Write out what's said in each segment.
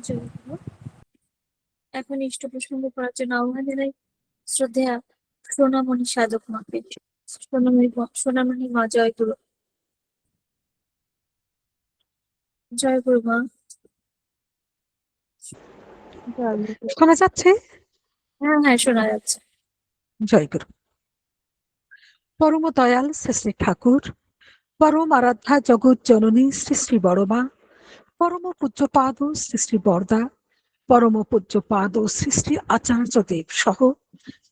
জয়গুরু। এখন ইষ্ট প্রসঙ্গ করার জন্য আহ্বান জানাই শ্রদ্ধেয়া সোনামণি সাধক মাকে। সোনামণি মা জয়গুরু। জয়গুরু মা। শোনা যাচ্ছে? হ্যাঁ, শোনা যাচ্ছে। জয়গুরু। পরম দয়াল শ্রী শ্রী ঠাকুর, পরম আরাধ্যা জগৎ জননী শ্রী শ্রী বড়মা, পরম পূজ্যপাদ শ্রী শ্রী বরদা, পরম পূজ্যপাদ শ্রী শ্রী আচার্যদেব সহ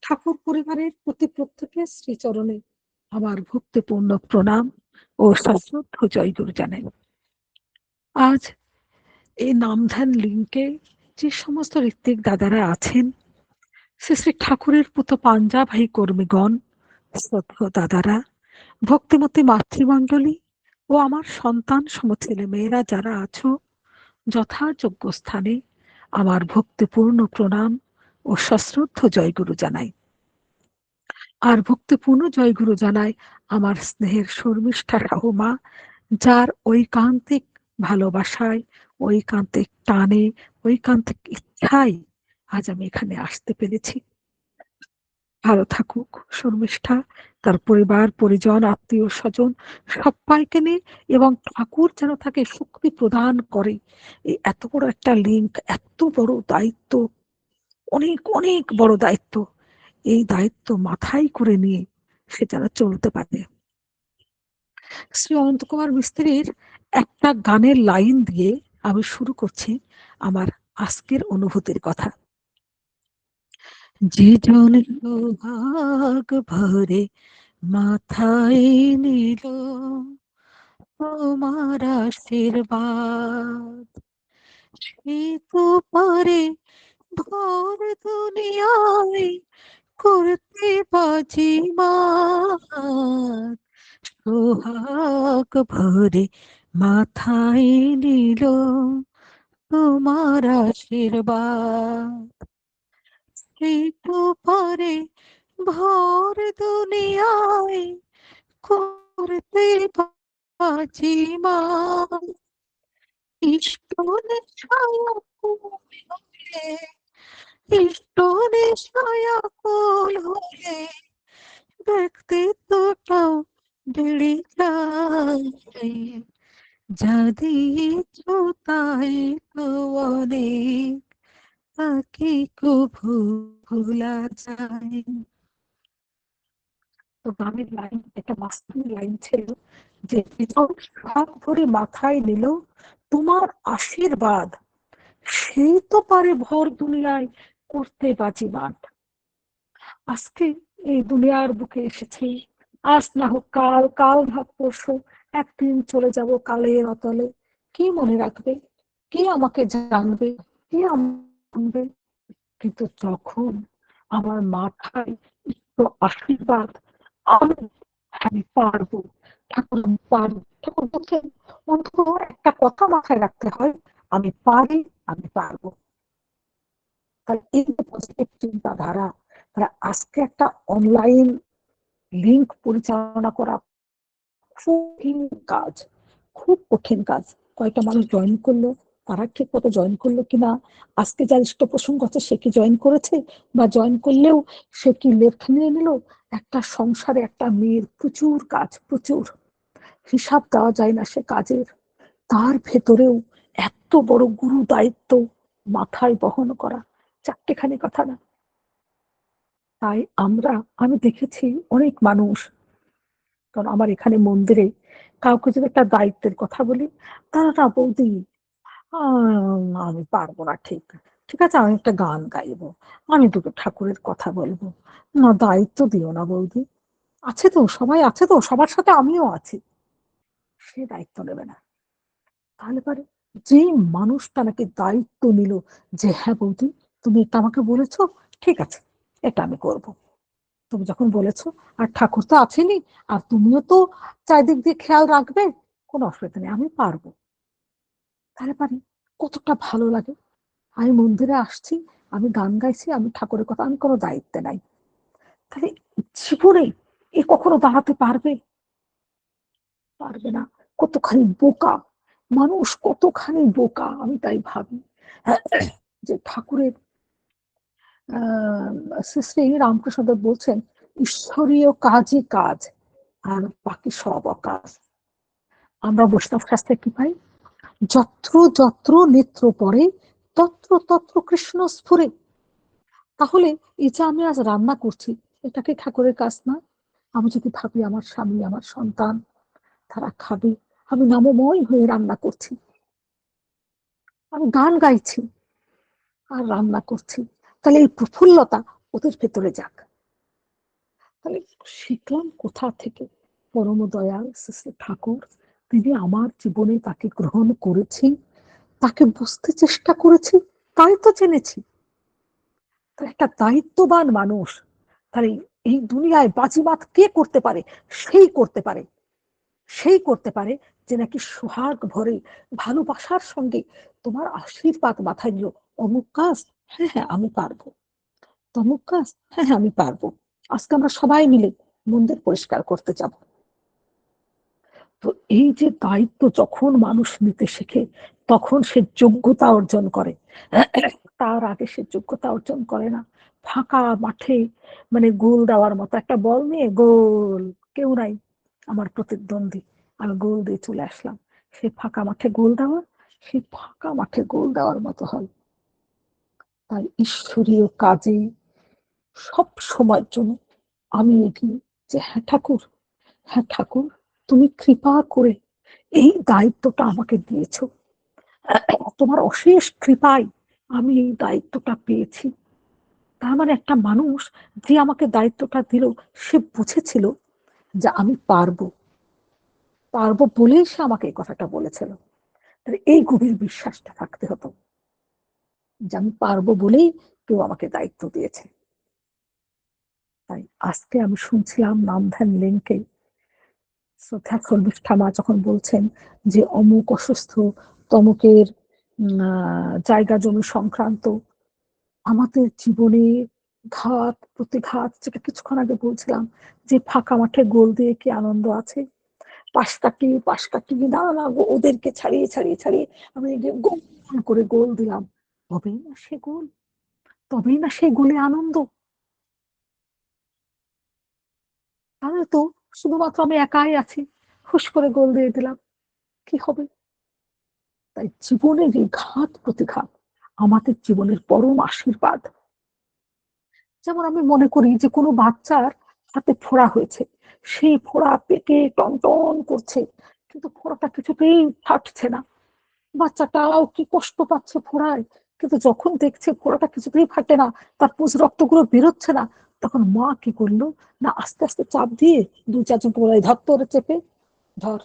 ঠাকুর পরিবারের প্রতি প্রত্যেকের শ্রীচরণে আমার ভক্তিপূর্ণ প্রণাম ও সশ্রদ্ধ জয়গুরু জানাই। আজ এই নামধ্যান লিঙ্কে যে সমস্ত ঋত্বিক দাদারা আছেন, শ্রী শ্রী ঠাকুরের পুত পাঞ্জাভাই কর্মীগণ, শ্রদ্ধেয় দাদারা, ভক্তিমতী মাতৃমণ্ডলী ও আমার সন্তান সম ছেলে মেয়েরা যারা আছো, যথাযোগ্য স্থানে আমার ভক্তিপূর্ণ প্রণাম ও সশ্রদ্ধ জয়গুরু জানাই। আর ভক্তিপূর্ণ জয়গুরু জানাই আমার স্নেহের শর্মিষ্ঠা ঠাকুমা, যার ঐকান্তিক ভালোবাসায়, ঐকান্তিক টানে, ঐকান্তিক ইচ্ছায় আজ আমি এখানে আসতে পেরেছি। ভালো থাকুক শর্মিষ্ঠা, তার পরিবার পরিজন আত্মীয় স্বজন সবাইকে নিয়ে, এবং ঠাকুর যেন তাকে শক্তি প্রদান করে এই এত বড় একটা লিঙ্ক, এত বড় দায়িত্ব, অনেক অনেক বড় দায়িত্ব, এই দায়িত্ব মাথায় করে নিয়ে সে যেন চলতে পারে। শ্রী অনন্ত কুমার মিস্ত্রির একটা গানের লাইন দিয়ে আমি শুরু করছি আমার আজকের অনুভূতির কথা। যে জন সোহাগ ভরে মাথায় নিল তোমার আশীর্বাদ, সে তো পারে ভর দুনিয়ায় করতে বাজিমাত। সোহাগ ভরে মাথায় নিল তোমার আশীর্বাদ, সে তো পারে ভর দুনিয়ায় করতে বাজিমাত। ইষ্টনে ছায়াকুল হলে ব্যক্তিত্বটাও বেড়ে যায়, যা দিয়েছ তাই তো অনেক, তাকে কভু ভোলা যায়। তো গানের লাইন, একটা বাস্তব লাইন ছিল যে সব ধরে মাথায় নিল তোমার আশীর্বাদ, সেই তো পারে ভর দুনিয়ায় করতে বাজিমাত। আজকে এই দুনিয়ার বুকে এসেছি, আজ না হোক কাল, কাল ভাব পরশু, একদিন চলে যাব কালের অতলে। কি মনে রাখবে, কে আমাকে জানবে, কে জানবে? কিন্তু তখন আমার মাথায় তো আশীর্বাদ, আমি পারবো, ঠাকুর আমি পারবো। ঠাকুর বলছেন অন্তত একটা কথা মাথায় রাখতে হয়, আমি পারি, আমি পারবো। তাহলে এই যে পজিটিভ চিন্তাধারা, তারা আজকে একটা অনলাইন লিঙ্ক পরিচালনা করা খুব কঠিন কাজ, খুব কঠিন কাজ। কয়েকটা মানুষ জয়েন করলো, তারা ঠিক মতো জয়েন করলো কিনা, আজকে যার ইষ্ট প্রসঙ্গ আছে সে কি জয়েন করেছে, বা জয়েন করলেও সে কি লেখা নিয়ে নিল। একটা সংসারে একটা মেয়ের প্রচুর কাজ, প্রচুর হিসাব দেওয়া যায় না সে কাজের। তার ভেতরেও এত বড় গুরু দায়িত্ব মাথায় বহন করা চারটেখানি কথা না। তাই আমি দেখেছি অনেক মানুষ, কারণ আমার এখানে মন্দিরে কাউকে যদি একটা দায়িত্বের কথা বলি, তারা না বৌদি আমি পারবো না, ঠিক ঠিক আছে আমি একটা গান গাইবো, আমি দুটো ঠাকুরের কথা বলবো, না দায়িত্ব দিও না বৌদি, আছে তো সবাই আছে তো, সবার সাথে আমিও আছি। সে দায়িত্ব নেবে না। তাহলে পারে যে মানুষটা নাকি দায়িত্ব নিল যে হ্যাঁ বৌদি তুমি এটা আমাকে বলেছো, ঠিক আছে এটা আমি করব। তুমি যখন বলেছো, আর ঠাকুর তো আছেনি, আর তুমিও তো চারিদিক দিয়ে খেয়াল রাখবে, কোনো অসুবিধা নেই, আমি পারবো। তাহলে পারি কতটা ভালো লাগে। আমি মন্দিরে আসছি, আমি গান গাইছি, আমি ঠাকুরের কথা, আমি কোনো দায়িত্বে নাই। তাহলে জীবনে এ কখনো দাঁড়াতে পারবে? পারবে না। কতখানি বোকা মানুষ, কতখানি বোকা, আমি তাই ভাবি। যে ঠাকুরের শ্রী শ্রী রামকৃষ্ণদেব বলছেন ঈশ্বরীয় কাজই কাজ আর বাকি সব অকাজ। আমরা বৈষ্ণব শাস্ত্রে কি পাই? যত্র যত্র নেত্র পড়ে তত্র তত্র কৃষ্ণ স্ফুরে। তাহলে এই যে আমি আজ রান্না করছি, এটা কি ঠাকুরের কাজ না? আমি যদি ভাবি আমার স্বামী আমার সন্তান তারা খাবে, আমি নামময় হয়ে রান্না করছি, আমি গান গাইছি আর রান্না করছি, তাহলে এই প্রফুল্লতা ওদের ভেতরে যাক। তাহলে শিখলাম কোথা থেকে? পরম দয়াল শ্রী শ্রী ঠাকুর, তিনি আমার জীবনে তাকে গ্রহণ করেছি, তাকে বুঝতে চেষ্টা করেছি, তাই তো জেনেছি। একটা দায়িত্ববান মানুষ, তাহলে এই দুনিয়ায় বাজিমাত কে করতে পারে? সেই করতে পারে, সেই করতে পারে যে নাকি সোহাগ ভরে ভালোবাসার সঙ্গে তোমার আশীর্বাদ মাথায় নিল। অমুক কাজ, হ্যাঁ হ্যাঁ আমি পারবো। তমুক কাজ, হ্যাঁ হ্যাঁ আমি পারবো। আজকে আমরা সবাই মিলে মন্দির পরিষ্কার করতে যাব। তো এই যে দায়িত্ব যখন মানুষ নিতে শেখে, তখন সে যোগ্যতা অর্জন করে। তার আগে সে যোগ্যতা অর্জন করে না। ফাঁকা মাঠে মানে গোল দেওয়ার মতো, একটা বল নিয়ে গোল, কেউ নাই আমার প্রতিদ্বন্দ্বী, আমি গোল দিয়ে চলে আসলাম। সেই ফাঁকা মাঠে গোল দেওয়া, সেই ফাঁকা মাঠে গোল দেওয়ার মতো হয়। তাই ঈশ্বরীয় কাজে সব সময়ের জন্য আমি এগিয়ে, যে হ্যাঁ ঠাকুর, হ্যাঁ ঠাকুর, তুমি কৃপা করে এই দায়িত্বটা আমাকে দিয়েছো, তোমার অশেষ কৃপায় আমি এই দায়িত্বটা পেয়েছি। তার মানে একটা মানুষ যে আমাকে দায়িত্বটা দিল, সে বুঝেছিল যে আমি পারবো, পারবো বলেই সে আমাকে এই কথাটা বলেছিল। তাহলে এই গভীর বিশ্বাসটা থাকতে হতো যে আমি পারবো বলেই কেউ আমাকে দায়িত্ব দিয়েছে। তাই আজকে আমি শুনছিলাম নাম ধ্যান লিঙ্কে শ্রদ্ধা শর্মিষ্ঠা মা যখন বলছেন যে অমুক অসুস্থ, তমুকের জায়গা জমি সংক্রান্ত আমাদের জীবনে ঘাত প্রতিঘাত, যেটা কিছুক্ষণ আগে বলছিলাম, যে ফাঁকা মাঠে গোল দিয়ে কি আনন্দ আছে? পাশ কাটিয়ে না না ওদেরকে ছাড়িয়ে ছাড়িয়ে ছাড়িয়ে আমি গোল করে গোল দিলাম, তবেই না সে গোল, তবেই না সে গোলে আনন্দ। তাহলে তো শুধুমাত্র আমি একাই আছি, হুশ করে গোল দিয়ে দিলাম, কি হবে? তাই জীবনের এই ঘাত প্রতিঘাত আমাদের জীবনের পরম আশীর্বাদ। যেমন আমি মনে করি যে কোনো বাচ্চার হাতে ফোড়া হয়েছে, সেই ফোড়া পেটে টনটন করছে, কিন্তু ফোড়াটা কিছুতেই ফাটছে না, বাচ্চাটাও কি কষ্ট পাচ্ছে ফোড়ায়, কিন্তু যখন দেখছে ফোড়াটা কিছুতেই ফাটে না, তার পুষ রক্তগুলো বেরোচ্ছে না, তখন মা কি করলো না আস্তে আস্তে চাপ দিয়ে দু চারজনকে বলে ধর তোরে চেপে ধর,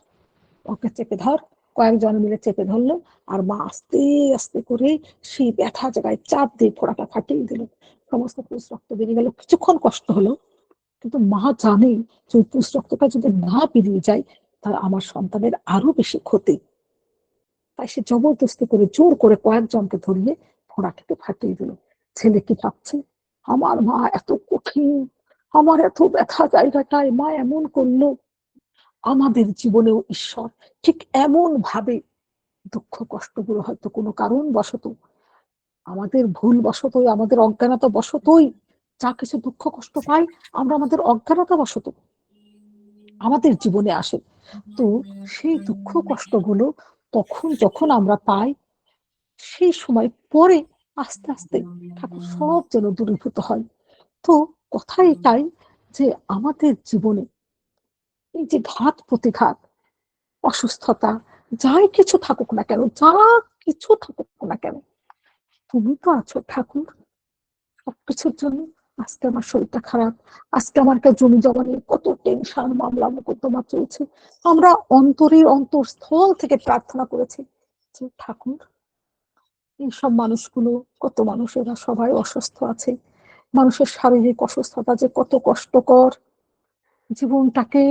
ওকে চেপে ধর, কয়েকজন মিলে চেপে ধরলো, আর মা আস্তে আস্তে করে সেই ব্যথা জায়গায় চাপ দিয়ে ফোড়াটা ফাটিয়ে দিল, সমস্ত পুষ রক্ত বেরিয়ে গেল। কিছুক্ষণ কষ্ট হলো, কিন্তু মা জানে যে ওই পুষ রক্তটা যদি না বেরিয়ে যায় তাহলে আমার সন্তানের আরো বেশি ক্ষতি। তাই সে জবরদস্তি করে জোর করে কয়েকজনকে ধরিয়ে ফোড়াটাকে ফাটিয়ে দিল। ছেলে কি ভাবছে, আমার মা এত কঠিন, আমার এত ব্যথা জায়গাটায় মা এমন করলো। আমাদের জীবনেও ঈশ্বর ঠিক এমন ভাবে দুঃখ কষ্টগুলো হয়তো কোনো কারণ বশত, আমাদের ভুল বশতই, আমাদের অজ্ঞানতা বশতই যা কিছু দুঃখ কষ্ট পাই, আমরা আমাদের অজ্ঞানতা বশত আমাদের জীবনে আসে। তো সেই দুঃখ কষ্টগুলো তখন যখন আমরা পাই, সেই সময় পরে আস্তে আস্তে ঠাকুর সব যেন দূরীভূত হয়। তো কথা এটাই যে আমাদের জীবনে এই যে ঘাত প্রতিঘাত, অসুস্থতা, যাই কিছু থাকুক না কেন, যা কিছু থাকুক না কেন, তুমি তো আছো ঠাকুর সবকিছুর জন্য। আজকে আমার শরীরটা খারাপ, আজকে আমার একটা জমি জমা নিয়ে কত টেনশন, মামলা মোকদ্দমা চলছে, আমরা অন্তরের অন্তঃস্থল থেকে প্রার্থনা করেছি যে ঠাকুর এইসব মানুষগুলো, কত মানুষেরা সবাই অসুস্থ আছে, মানুষের শারীরিক অসুস্থতা যে কত কষ্টকর, জীবনটাকে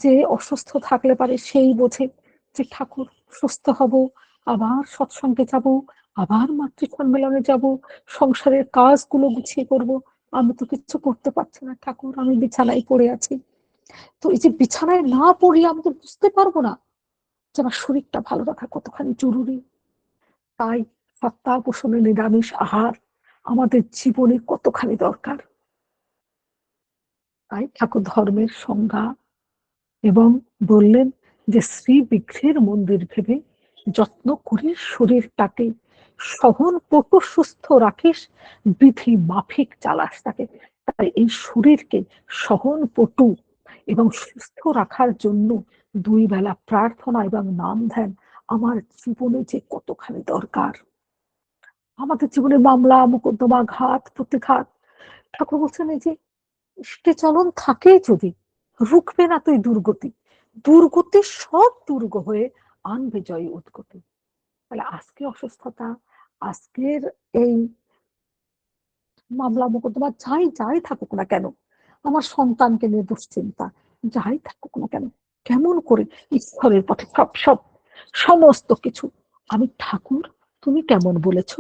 যে অসুস্থ থাকলে পারে সেই বোঝে যে ঠাকুর সুস্থ হব, আবার সৎসঙ্গে যাব, আবার মাতৃ সম্মেলনে যাব, সংসারের কাজগুলো গুছিয়ে করব, আমি তো কিছু করতে পারছি না ঠাকুর, আমি বিছানায় পড়ে আছি। তো এই যে বিছানায় না পড়লে আমি তো বুঝতে পারবো না যে আমার শরীরটা ভালো রাখা কতখানি জরুরি। তাই সত্তা পোষণে নিরামিষ আহার আমাদের জীবনে কতখানি দরকার। তাই ঠাকুর ধর্মের সংজ্ঞা এবং বললেন যে শ্রী বিগ্রহের মন্দির ভেবে যত্ন করে শরীরটাকে সহন পটু সুস্থ রাখিস, বিধি মাফিক চালাস তাকে। তাই এই শরীরকে সহন পটু এবং সুস্থ রাখার জন্য দুই বেলা প্রার্থনা এবং নাম ধ্যান আমার জীবনে যে কতখানি দরকার। আমাদের জীবনে মামলা মোকদ্দমা ঘাত প্রতিঘাত, ঠাকুর বলছেন এই যে ইষ্টে চলন থাকে যদি, রুখবে না তুই দুর্গতি, দুর্গতি সব দুর্গ হয়ে আনবে জয় উদ্গতি। তাহলে আজকে অসুস্থতা, আজকের এই মামলা মোকদ্দমা যাই যাই থাকুক না কেন, আমার সন্তানকে নিয়ে দুশ্চিন্তা যাই থাকুক না কেন, কেমন করে ঈশ্বরের পথে সব সব সমস্ত কিছু আমি ঠাকুর তুমি কেমন বলেছ,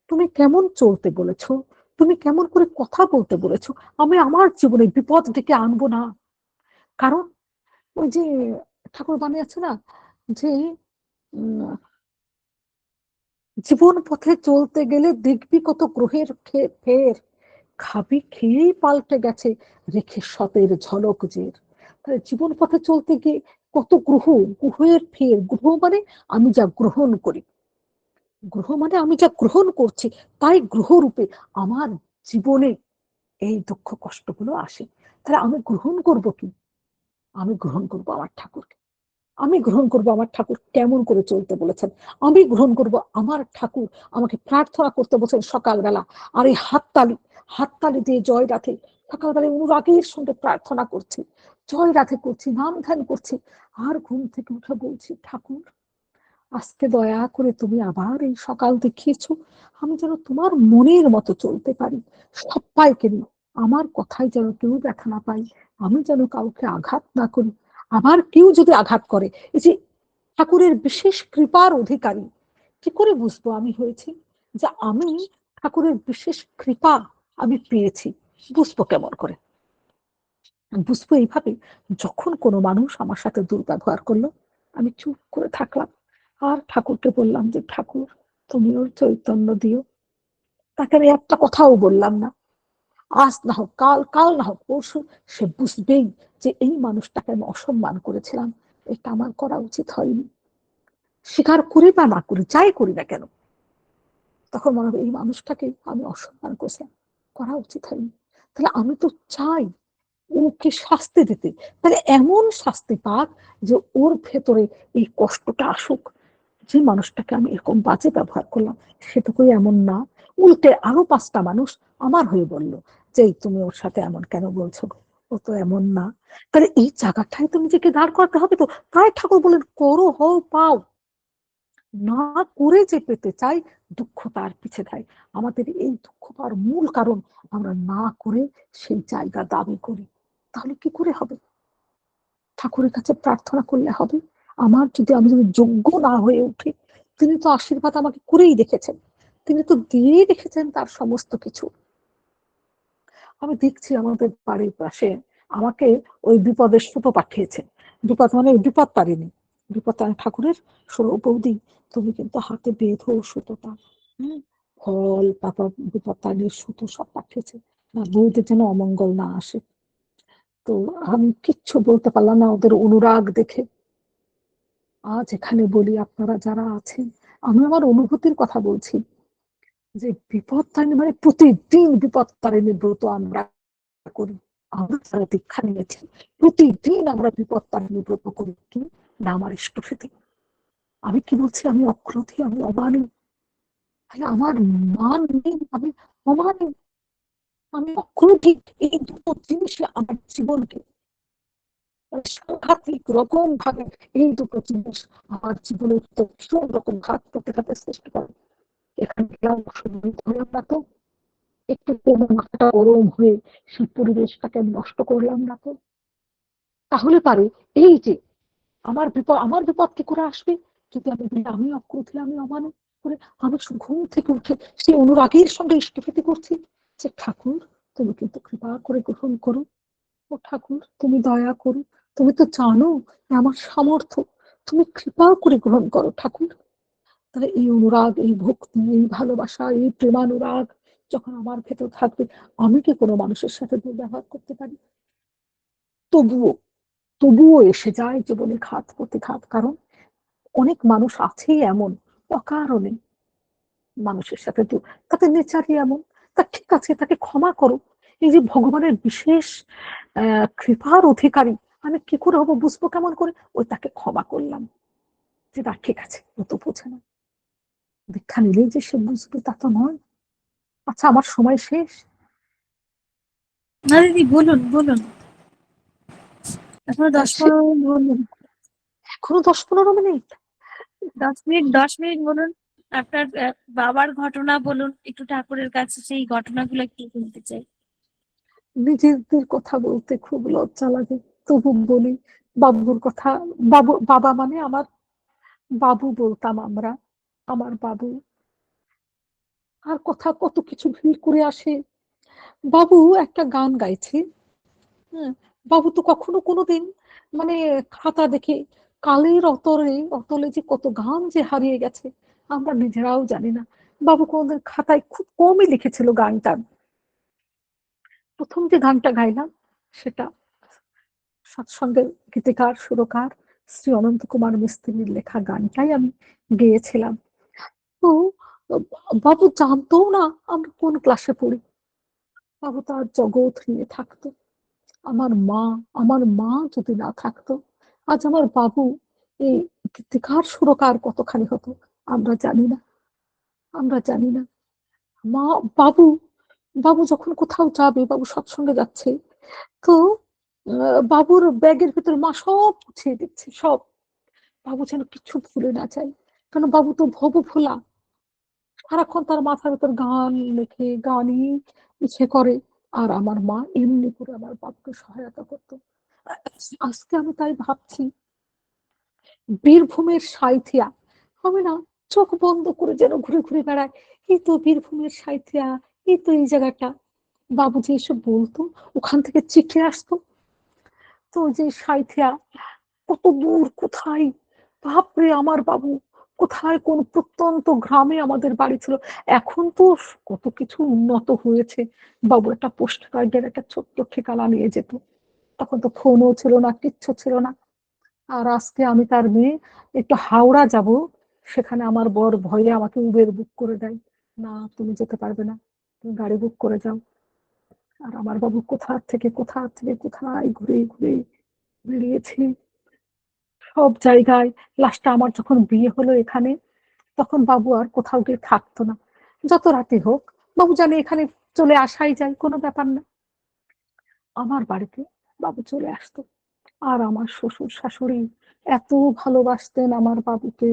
তুমি কেমন চলতে বলেছ, তুমি কেমন করে কথা বলতে বলেছ, আমি আমার জীবনে বিপদ ডেকে আনবো না। কারণ ওই যে ঠাকুর বাণী আছে না যে উম, জীবন পথে চলতে গেলে দেখবি কত গ্রহের ফের, খাবি খেয়েই পাল্টে গেছে রেখে সতের ঝলক জের। তাহলে জীবন পথে চলতে গিয়ে কত গ্রহ, গ্রহের ফের, গ্রহ মানে আমি যা গ্রহণ করি, গ্রহ মানে আমি যা গ্রহণ করছি, তাই গ্রহ রূপে আমার জীবনে এই দুঃখ কষ্টগুলো আসে। তাহলে আমি গ্রহণ করব কি? আমি গ্রহণ করব আমার ঠাকুরকে, আমি গ্রহণ করব আমার ঠাকুর কেমন করে চলতে বলেছেন, আমি গ্রহণ করব আমার ঠাকুর আমাকে প্রার্থনা করতে বলছেন সকালবেলা। আর এই হাততালি, হাততালি দিয়ে জয় রাধে, সকালবেলায় অনুরাগের সঙ্গে প্রার্থনা করছি, জয় রাধে করছি, নাম ধ্যান করছি, আর ঘুম থেকে উঠে বলছি ঠাকুর আজকে দয়া করে তুমি আবার এই সকাল দেখিয়েছো, আমি যেন তোমার মনের মতো চলতে পারি, সবাইকে নিয়ে, আমার কথায় যেন কেউ ব্যথা না পাই, আমি যেন কাউকে আঘাত না করি। আবার কেউ যদি আঘাত করে, এই যে ঠাকুরের বিশেষ কৃপার অধিকারী, কি করে বুঝবো আমি হয়েছি, যে আমি ঠাকুরের বিশেষ কৃপা আমি পেয়েছি, বুঝবো কেমন করে? বুঝবো এইভাবে, যখন কোনো মানুষ আমার সাথে দুর্ব্যবহার করলো আমি চুপ করে থাকলাম, আর ঠাকুরকে বললাম যে ঠাকুর তুমি ওর চৈতন্য দিও। তাকে আমি একটা কথাও বললাম না, আজ না হোক কাল, কাল না হোক পরশু, সে বুঝবেই যে এই মানুষটাকে আমি অসম্মান করেছিলাম, এটা আমার করা উচিত হয়নি। স্বীকার করি বা না করি, যাই করি না কেন, তখন মনে হবে এই মানুষটাকে আমি অসম্মান করছিলাম, করা উচিত হয়নি। তাহলে আমি তো চাই ওকে শাস্তি দিতে, তাহলে এমন শাস্তি পাক যে ওর ভেতরে এই কষ্টটা আসুক। যে মানুষটাকে আমি এরকম বাজে ব্যবহার করলাম সে তো কই এমন না, উল্টে আরো পাঁচটা মানুষ আমার হয়ে বলল যে তুমি ওর সাথে এমন কেন বলছো, ও তো এমন না। তাহলে এই জায়গাটায় তো নিজেকে দাঁড় করাতে হবে। তো তাই ঠাকুর বলেন করো হও পাও, না করে যে পেতে চাই দুঃখ তার পিছে দেয়। আমাদের এই দুঃখ পাওয়ার মূল কারণ আমরা না করে সেই জায়গা দাবি করি। তাহলে কি করে হবে? ঠাকুরের কাছে প্রার্থনা করলে হবে। আমি যদি যোগ্য না হয়ে উঠি, তিনি তো আশীর্বাদ আমাকে করেই রেখেছেন, তিনি তো দিয়েই রেখেছেন তার সমস্ত কিছু। আমি দেখছি আমাদের বাড়ির পাশে আমাকে ওই বিপদের সুতো পাঠিয়েছে, বিপদ মানে বিপদ পারিনি, বিপদ ঠাকুরের বৌদি তুমি কিন্তু হাতে বেঁধো সুতোটা, হম, ফল পাতা বিপদ তারিণীর সুতো সব পাঠিয়েছে, না বৌদির যেন অমঙ্গল না আসে। তো আমি কিচ্ছু বলতে পারলাম না ওদের অনুরাগ দেখে। আজ এখানে বলি আপনারা যারা আছেন, আমি আমার অনুভূতির কথা বলছি, যে বিপদ তারিণী মানে প্রতিদিন বিপদ তারিণীর ব্রত আমরা করি। আমরা যারা দীক্ষা নিয়েছি প্রতিদিন আমরা বিপদ তারিণীর ব্রত করি, কি না আমার ইষ্টভৃতি। আমি কি বলছি? আমি অক্রোধী, আমি অমানি, আমার মান নেই, আমি অমানি, আমি অক্রোধী। এই দুটো জিনিস আমার জীবনকে সাংঘাতিক রকম ভাবে, এই দুটো জিনিস আমার জীবনের ভীষণ রকম ঘাত প্রতিঘাতের সৃষ্টি করে। এখানে গেলাম, অসুবিধা হলাম না তো, একটু মাথাটা গরম হয়ে সেই পরিবেশটাকে আমি নষ্ট করলাম না তো? তাহলে পারে এই যে আমার বিপদ কি করে আসবে যদি আমি বলি আমি অক্রোধী, আমি অমানব করে আমি ঘুম থেকে উঠে সেই অনুরাগের সঙ্গে ইষ্টভৃতি করছি যে ঠাকুর তুমি কিন্তু কৃপা করে গ্রহণ করো, ও ঠাকুর তুমি দয়া করো, তুমি তো জানো আমার সামর্থ্য, তুমি কৃপা করে গ্রহণ করো ঠাকুর। তাহলে এই অনুরাগ, এই ভক্তি, এই ভালোবাসা, এই প্রেমানুরাগ যখন আমার ভেতর থাকবে, আমি কি কোনো মানুষের সাথে দুর্ব্যবহার করতে পারি? তবুও তবুও এসে যায় জীবনে ঘাত প্রতিঘাত। কারণ অনেক মানুষ আছেই এমন, অকারণে মানুষের সাথে তাদের নেচারই এমন। তা ঠিক আছে, তাকে ক্ষমা করো। এই যে ভগবানের বিশেষ কৃপার অধিকারী, আমি কি করে হবো, বুঝবো কেমন করে? ওই তাকে ক্ষমা করলাম, যে না ঠিক আছে, ও তো বোঝে না। দীক্ষা নিলেই যে সে বুঝবে তা তো নয়। আচ্ছা, আমার সময় শেষ। না দিদি, বলুন বলুন, এখনো আহ, সে 10-15 মিনিট বলুন। এখনো 10-15 মিনিট? 10 মিনিট, 10 মিনিট বলুন। আপনার বাবার ঘটনা বলুন, একটু ঠাকুরের কাছে সেই ঘটনাগুলো একটু শুনতে চাই। নিজেদের কথা বলতে খুব লজ্জা লাগে, তবু বলি। বাবুর কথা। বাবা মানে আমার বাবু বলতাম আমরা, আমার বাবু। আর কথা কত কিছু ভিড় করে আসে। বাবু একটা গান গাইছে। হ্যাঁ, বাবু তো কখনো কোনোদিন মানে খাতা দেখে, কালের অতলে অতলে যে কত গান যে হারিয়ে গেছে আমরা নিজেরাও জানি না। বাবু কোনোদিন খাতায় খুব কমই লিখেছিল গানটা। প্রথম যে গানটা গাইলাম সেটা সৎসঙ্গের গীতিকার সুরকার শ্রী অনন্ত কুমার মিস্ত্রির লেখা গানটাই আমি গেয়েছিলাম। তো বাবু জানতো না আমরা কোন ক্লাসে পড়ি। বাবু তার জগৎ নিয়ে থাকতো। আমার মা যদি না থাকতো, আজ আমার বাবু এই গীতিকার সুরকার কতখানি হতো আমরা জানি না। আমরা জানি না। মা বাবু বাবু যখন কোথাও যাবে, বাবু সৎসঙ্গে যাচ্ছে, তো বাবুর ব্যাগের ভিতরে মা সব গুছিয়ে দিচ্ছে, সব। বাবু যেন কিছু ভুলে না যায়, কারণ বাবু তো ভব ভোলা। সারাক্ষণ তার মাথার ভিতর গান লেখে, গানই ইচ্ছে করে। আর আমার মা এমনি করে আমার বাবুকে সহায়তা করতো। আজকে আমি তাই ভাবছি, বীরভূমের সাঁইথিয়া, আমি না চোখ বন্ধ করে যেন ঘুরে ঘুরে বেড়াই, এই তো বীরভূমের সাঁইথিয়া, এই তো এই জায়গাটা। বাবু যে এসব বলতো, ওখান থেকে চিঠি আসতো। তো ওই যে সাঁইথিয়া কত দূর, কোথায়, বাপরে আমার বাবু কোথায় কোন প্রত্যন্ত গ্রামে আমাদের বাড়ি ছিল। এখন তো কত কিছু উন্নত হয়েছে। বাবু একটা পোস্ট কার্ডের একটা ছোট্ট ঠিকানা নিয়ে যেত। তখন তো ফোনও ছিল না, কিচ্ছু ছিল না। আর আজকে আমি তার মেয়ে, একটু হাওড়া যাব, সেখানে আমার বর ভয়ে আমাকে উবের বুক করে দেয়। না, তুমি যেতে পারবে না, তুমি গাড়ি বুক করে যাও। আর আমার বাবু কোথা থেকে কোথায় ঘুরে ঘুরে বেরিয়েছি, সব জায়গায়। লাস্টে আমার যখন বিয়ে হলো এখানে, তখন বাবু আর কোথাও গিয়ে থাকতো না। যত রাতে হোক, বাবু জানে এখানে চলে আসাই যায়, কোনো ব্যাপার না। আমার বাড়িতে বাবু চলে আসতো। আর আমার শ্বশুর শাশুড়ি এত ভালোবাসতেন আমার বাবুকে,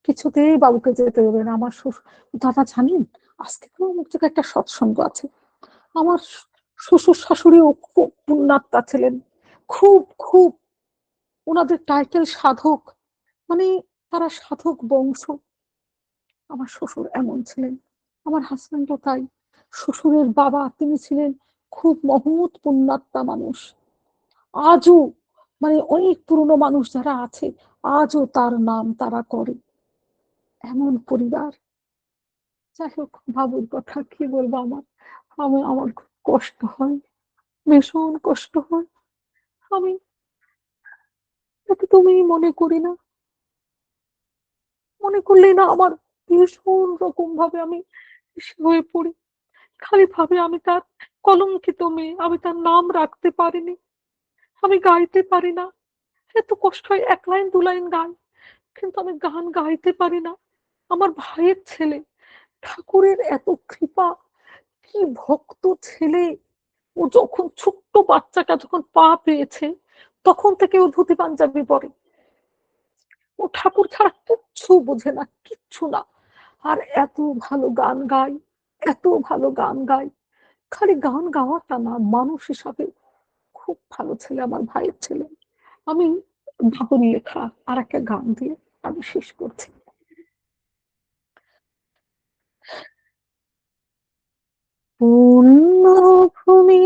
কিছুতেই বাবুকে যেতে দেবে না। আমার শ্বশুর, দাদা জানেন, আজকে তো অমুক জায়গায় একটা সৎসঙ্গ আছে। আমার শ্বশুর শাশুড়িও খুব পুণ্যাত্মা ছিলেন, খুব খুব। ওনাদের টাইটেল সাধক, মানে তারা সাধক বংশ। আমার শ্বশুর এমন ছিলেন, আমার হাজবেন্ডও তাই। শ্বশুরের বাবা, তিনি ছিলেন খুব মহৎ পুণ্যাত্মা মানুষ। আজও মানে অনেক পুরনো মানুষ যারা আছে, আজও তার নাম তারা করে, এমন পরিবার। যাই হোক, বাবুর কথা কি বলবো, আমার খুব কষ্ট হয়, ভীষণ কষ্ট হয়। আমি তাকে তুমি মনে করি না, মনে করলেই না আমার ভীষণ রকম ভাবে আমি হয়ে পড়ি। খালি ভাবে আমি তার কলঙ্কিত মেয়ে, আমি তার নাম রাখতে পারিনি, আমি গাইতে পারি না। এত কষ্ট হয়, 1 লাইন 2 লাইন গাই, কিন্তু আমি গান গাইতে পারি না। আমার ভাইয়ের ছেলে, ঠাকুরের এত কৃপা, কি ভক্ত ছেলে। ও যখন ছোট্ট বাচ্চাটা যখন পা পেয়েছে, তখন থেকে ও ধুতি পাঞ্জাবি পরে। ও ঠাকুর ছাড়া কিচ্ছু বোঝে না, কিচ্ছু না। আর এত ভালো গান গায়, এত ভালো গান গায়। খালি গান গাওয়াটা না, মানুষ হিসাবে খুব ভালো ছেলে আমার ভাইয়ের ছেলে। আমি বাবুর লেখা আর একটা গান দিয়ে আমি শেষ করছি। পুণ্যভূমি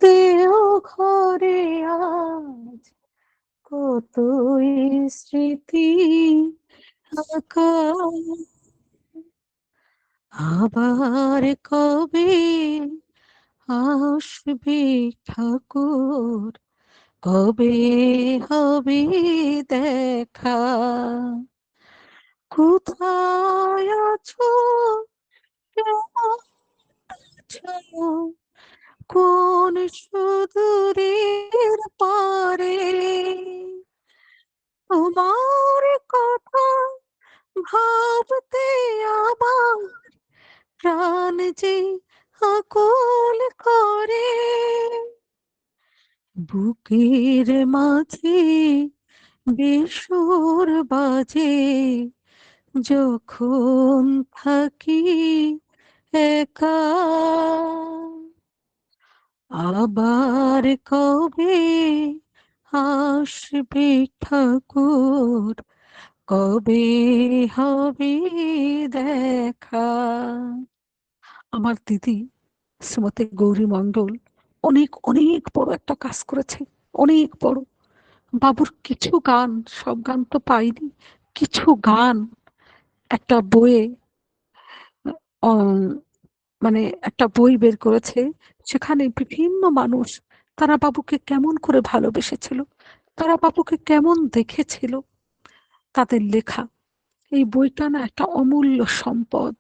দেহ ঘরে আজ কতই স্মৃতি আকাশ আবার কবে আসবে ঠাকুর, কবে হবে দেখা, কোথায় আছো, কেমন আছো, কোন সুদূরের পারে, তোমার কথা ভাবতে আমার প্রাণ যে আকুল করে, বুকের মাঝে বেসুর বাজে যখন থাকি একা, আবার কবে আসবে ঠাকুর, কবে হবে দেখা। আমার দিদি শ্রীমতী গৌরী মণ্ডল অনেক অনেক বড় একটা কাজ করেছে, অনেক বড়। বাবুর কিছু গান, সব গান তো পাইনি, কিছু গান একটা বইয়ে অম, মানে একটা বই বের করেছে, সেখানে বিভিন্ন মানুষ তারা বাবুকে কেমন করে ভালোবেসেছিল, তারা বাবুকে কেমন দেখেছিল, তাদের লেখা। এই বইটা না একটা অমূল্য সম্পদ।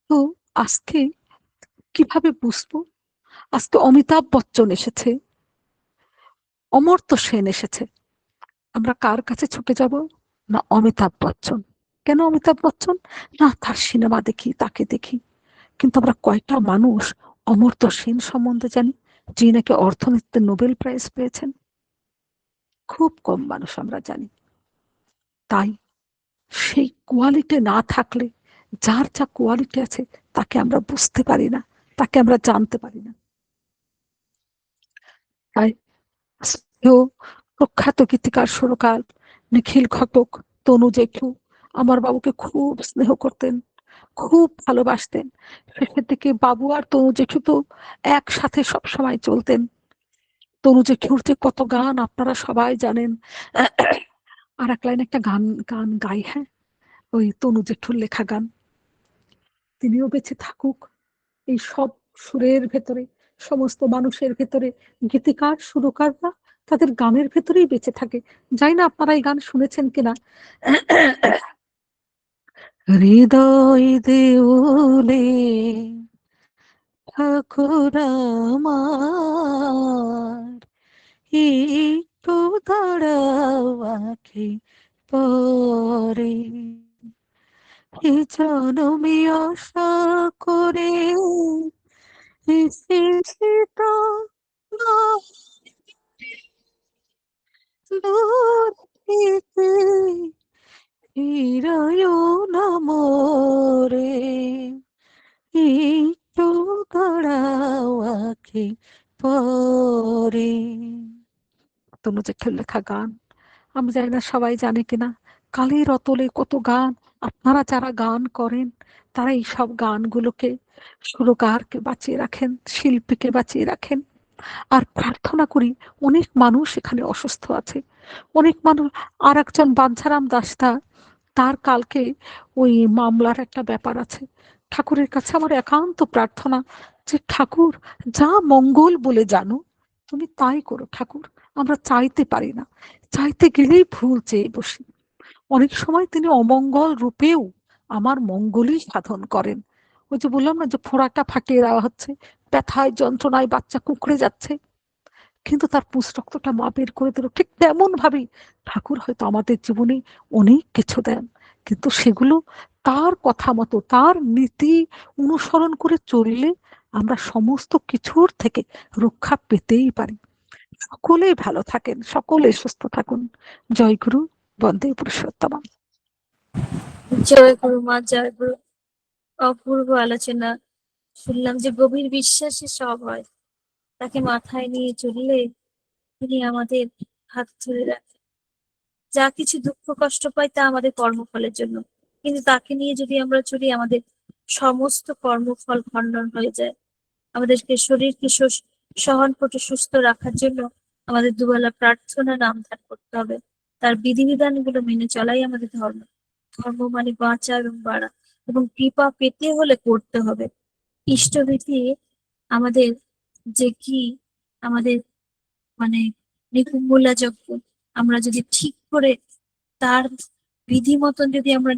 তো আজকে কিভাবে বুঝবো? আজকে অমিতাভ বচ্চন এসেছে, অমর্ত্য সেন এসেছে, আমরা কার কাছে ছুটে যাব? না, অমিতাভ বচ্চন। কেন অমিতাভ বচ্চন? না, তার সিনেমা দেখি, তাকে দেখি। কিন্তু আমরা কয়টা মানুষ অমর্ত্য সেন সম্বন্ধে জানি, যিনি নাকি অর্থনীতিতে নোবেল প্রাইজ পেয়েছেন? খুব কম মানুষ আমরা জানি। তাই সেই কোয়ালিটি না থাকলে, যার যা কোয়ালিটি আছে তাকে আমরা বুঝতে পারি না, তাকে আমরা জানতে পারি না। তাই স্নেহ প্রখ্যাত গীতিকার সুরকার নিখিল ঘটক, তনু জেঠু আমার বাবুকে খুব স্নেহ করতেন, খুব ভালোবাসতেন। শেষের দিকে বাবু আর তনু জেঠু তো একসাথে সব সময় চলতেন। তনু জেঠুর যে কত গান আপনারা সবাই জানেন। আর এক লাইন একটা গান গান গাই, হ্যাঁ, ওই তনু জেঠুর লেখা গান। তিনিও বেঁচে থাকুক এই সব সুরের ভেতরে, সমস্ত মানুষের ভেতরে। গীতিকার সুরকাররা তাদের গানের ভেতরেই বেঁচে থাকে। জানি না আপনারা এই গান শুনেছেন কিনা। হৃদয় দেউলে ঠাকুর আমার, একটু দাঁড়াও আঁখি পরে, এ জনমে আশা করে এসেছি তো দূর থেকে, ফিরায়ও না মোরে, একটু দাঁড়াও আঁখি পরে। তনুজের লেখা গান। আমি জানি না সবাই জানে কিনা। কালের অতলে কত গান। আপনারা যারা গান করেন তারা এই সব গানগুলোকে, সুরকারকে বাঁচিয়ে রাখেন, শিল্পীকে বাঁচিয়ে রাখেন। আর প্রার্থনা করি, অনেক মানুষ এখানে অসুস্থ আছে, অনেক মানুষ। আর একজন বাঞ্ছারাম দাসদা, তার কালকে ওই মামলার একটা ব্যাপার আছে। ঠাকুরের কাছে আমার একান্ত প্রার্থনা যে ঠাকুর, যা মঙ্গল বলে জানো তুমি তাই করো ঠাকুর। আমরা চাইতে পারি না, চাইতে গেলেই ভুল চেয়ে বসি। অনেক সময় তিনি অমঙ্গল রূপেও আমার মঙ্গলই সাধন করেন। ওই যে বললাম না, যে ফোঁড়াটা ফাটিয়ে দেওয়া হচ্ছে, ব্যথায় যন্ত্রণায় বাচ্চা কুঁকড়ে যাচ্ছে, কিন্তু তার পুস্তকটা মা বের করে দিল। ঠিক তেমন ভাবেই ঠাকুর হয়তো আমাদের জীবনে অনেক কিছু দেন, কিন্তু সেগুলো তার কথা মতো, তার নীতি অনুসরণ করে চললে আমরা সমস্ত কিছুর থেকে রক্ষা পেতেই পারি। সকলেই ভালো থাকেন, সকলে সুস্থ থাকুন। জয় গুরু, বন্দে পুরুষোত্তম। জয় গুরু মা, জয় গুরু। অপূর্ব আলোচনা শুনলাম যে গভীর বিশ্বাসে সব হয়। তাকে মাথায় নিয়ে চললে তিনি আমাদের হাত ধরে রাখেন। যা কিছু দুঃখ কষ্ট পাই তা আমাদের কর্মফলের জন্য, কিন্তু তাকে নিয়ে যদি আমরা চলি আমাদের সমস্ত কর্মফল খণ্ডন হয়ে যায়। আমাদেরকে শরীরকে সহনপটে সুস্থ রাখার জন্য আমাদের দুবেলা প্রার্থনা নাম ধ্যান করতে হবে। তার বিধিবিধানগুলো মেনে চলাই আমাদের ধর্ম। ধর্ম মানে বাঁচা এবং বাড়া, এবং কৃপা পেতে হলে করতে হবে। ইষ্টভীতি আমাদের যে কি আমাদের মানে নিকুম্বলা যজ্ঞ, আমরা যদি ঠিক করে তার বিধি মতন যদি আমরা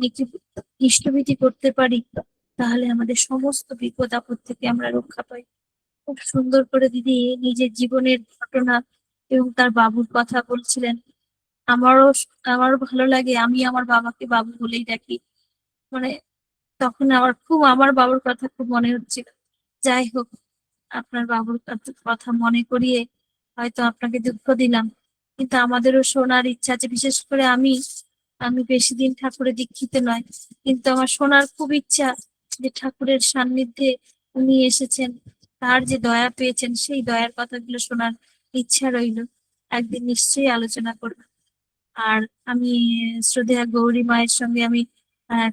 ইষ্টভীতি করতে পারি, তাহলে আমাদের সমস্ত বিপদ আপদ থেকে আমরা রক্ষা পাই। খুব সুন্দর করে দিদি নিজের জীবনের ঘটনা এবং তার বাবুর কথা বলছিলেন। আমারও আমারও ভালো লাগে, আমি আমার বাবাকে বাবু বলেই ডাকি। মানে তখন আমার বাবুর কথা খুব মনে হচ্ছিল। যাই হোক, আপনার বাবুর কথা মনে করিয়ে হয়তো আপনাকে দুঃখ দিলাম, কিন্তু আমাদেরও শোনার ইচ্ছা আছে। বিশেষ করে আমি আমি বেশি দিন ঠাকুরে দীক্ষিত নয়, কিন্তু আমার শোনার খুব ইচ্ছা যে ঠাকুরের সান্নিধ্যে উনি এসেছেন, তার যে দয়া পেয়েছেন সেই দয়ার কথাগুলো শোনার ইচ্ছা রইল। একদিন নিশ্চয়ই আলোচনা করব। আর আমি শ্রদ্ধেয়া গৌরী মায়ের সঙ্গে আমি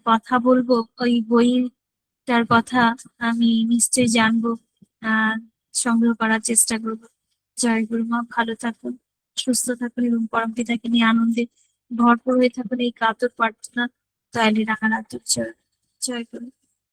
কথা বলবো, ওই বইটার কথা আমি নিশ্চয়ই জানবো, আহ সংগ্রহ করার চেষ্টা করবো। জয় গুরু মা, ভালো থাকুন, সুস্থ থাকুন এবং পরম পিতাকে নিয়ে আনন্দে ভরপুর হয়ে থাকুন, এই কাতর প্রার্থনা দয়ালি রাখার জয়। জয় গুরু।